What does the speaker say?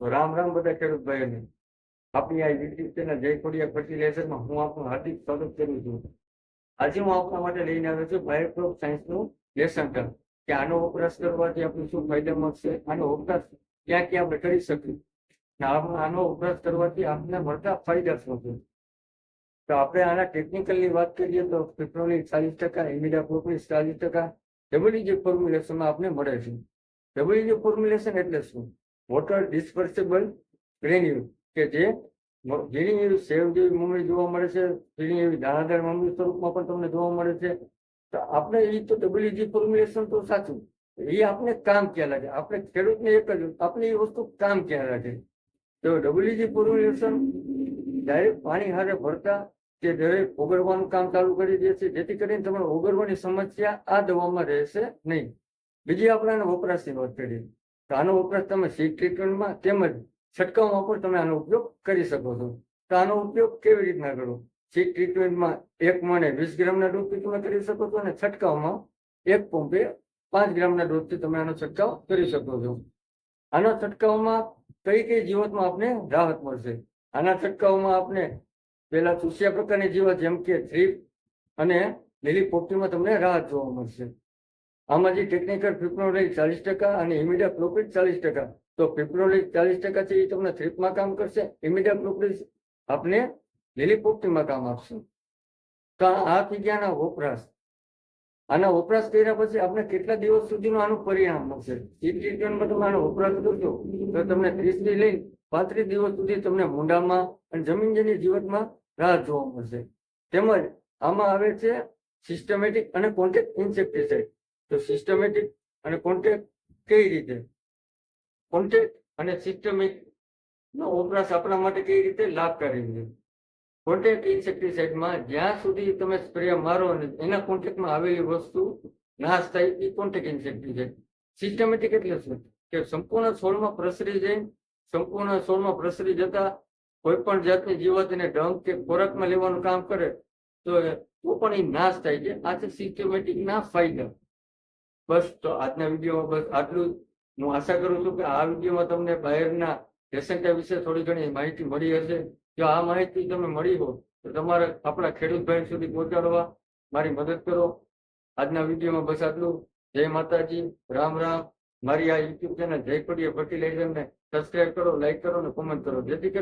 તો રામ રામ બધા ખેડૂત ભાઈઓને. આપણી આ યુટ્યુબ ચેનલ જય ખોડિયા ફર્ટિલાઇઝરમાં હું આપનું હાર્દિક સ્વાગત કરું છું. આજે હું આપણા માટે લઈને આવ્યો છું બાયોક્રોપ સાયન્સનું લેસન ટર્મ કે આનો વપરાશ કરવાથી આપણે શું ફાયદા મળશે, આનો વપરાશ ક્યાં ક્યાં આપણે કરી શકીએ, આનો વપરાશ કરવાથી આપણને મળતા ફાયદા શું છે. તો આપણે આના ટેકનિકલની વાત કરીએ તો પેટ્રોલિક 40%, ઇમિડાક્લોપ્રિડ 40%, ડબલ્યુજી ફોર્મ્યુલેશનમાં આપણે મળે છે. ડબલ્યુજી ફોર્મ્યુલેશન એટલે શું? વોટર ડિસ્પર્સિબલ ગ્રેન્યુલ, કે જે ઝીણી એવી સેવ જેવી મમરી જોવા મળે છે, ઝીણી એવી દાણાદાર મમરી સ્વરૂપમાં પણ તમને જોવા મળે છે. તો આપણે એ તો ડબલ્યુજી ફોર્મ્યુલેશન તો સાચું, એ આપણે કામ ક્યાં લાગે? આપણે ખેડૂતને એક જ આપણે એ વસ્તુ કામ ક્યાં લાગે? તો ડબલ્યુજી ફોર્મ્યુલેશન ડાયરેક્ટ પાણી હારે ભરતા કે દરેક ઓગળવાનું કામ ચાલુ કરી દે છે, જેથી કરીને તમારે ઓગળવાની સમસ્યા આ દવામાં રહેશે નહીં. બીજી આપણે આનો વપરાશની વાત કરીએ તો આનો વપરાશ તમે સીડ ટ્રીટમેન્ટમાં તેમજ છંટકાવમાં પણ તમે આનો ઉપયોગ કરી શકો છો. તો આનો ઉપયોગ કેવી રીતના કરો? સીડ ટ્રીટમેન્ટમાં 1 મણે 20 ગ્રામના ડોઝથી તમે કરી શકો છો, અને છંટકાવમાં 1 પંપે 5 ગ્રામના ડોઝથી તમે આનો છંટકાવ કરી શકો છો. આના છંટકાવમાં કઈ કઈ જીવાતમાં આપને રાહત મળશે? આના છંટકાવમાં આપણે પહેલા ચૂસ્યા પ્રકારની જીવાત જેમ કે થ્રીપ અને લીલી પોપટીમાં તમને રાહત જોવા મળશે. આમાં જે ટેકનિકલ ફિપ્રોલિક 40% અને ઇમિડાક્લોપ્રિડ 40%. તો ફિપ્રોલિક 40% છે એ તમને થ્રીપમાં કામ કરશે, ઇમિડાક્લોપ્રિડ આપને લીલી પોપટીમાં કામ આપશે. તો આ થઈ ગયા આના વપરાશ. આના વપરાશ કર્યા પછી આપણે કેટલા દિવસ સુધીનું આનું પરિણામ મળશે? સીડ ટ્રીટમેન્ટમાં તમે આનો વપરાશ કરશો તો તમને 30 થી લઈને 35 દિવસ સુધી તમને મૂંડામાં અને જમીનજન્ય જીવાતમાં રાહત જોવા મળશે. તેમજ આમાં આવે છે સિસ્ટમેટિક અને કોન્ટેક્ટ ઇન્સેક્ટિસાઇડ. તો સિસ્ટમેટિક અને કોન્ટેક્ટ કઈ રીતે? કોન્ટેક્ટ અને સિસ્ટમેટિક નો વપરાશ આપણા માટે કઈ રીતે લાભકારી છે? કોન્ટેક્ટ ઇન્સેક્ટિસાઇડમાં જ્યાં સુધી તમે સ્પ્રે મારો અને એના કોન્ટેક્ટમાં આવેલી વસ્તુ નાશ થાય એ કોન્ટેક્ટ ઇન્સેક્ટિસાઇડ. સિસ્ટમેટિક એટલે શું? કે સંપૂર્ણ છોડમાં પ્રસરી જતા કોઈ પણ જાતની જીવાત એને ડંખ કે ખોરાકમાં લેવાનું કામ કરે તો પણ એ નાશ થાય છે. આ છે સિસ્ટમેટિક ના ફાયદા. બસ, તો આજના વિડીયોમાં બસ આટલું જ. હું આશા કરું છું કે આ વિડીયોમાં તમને બાયરના લેસન્ટા વિશે થોડી ઘણી માહિતી મળી હશે. જો આ માહિતી તમે મળી હોય તો તમારે આપણા ખેડૂત ભાઈ સુધી પહોંચાડવા મારી મદદ કરો. આજના વિડીયોમાં બસ આટલું. જય માતાજી, રામ રામ. મારી આ યુટ્યુબ ચેનલ જય ખોડિયા ફર્ટિલાઇઝરને સબસ્ક્રાઇબ કરો, લાઈક કરો અને કોમેન્ટ કરો, જેથી કરીને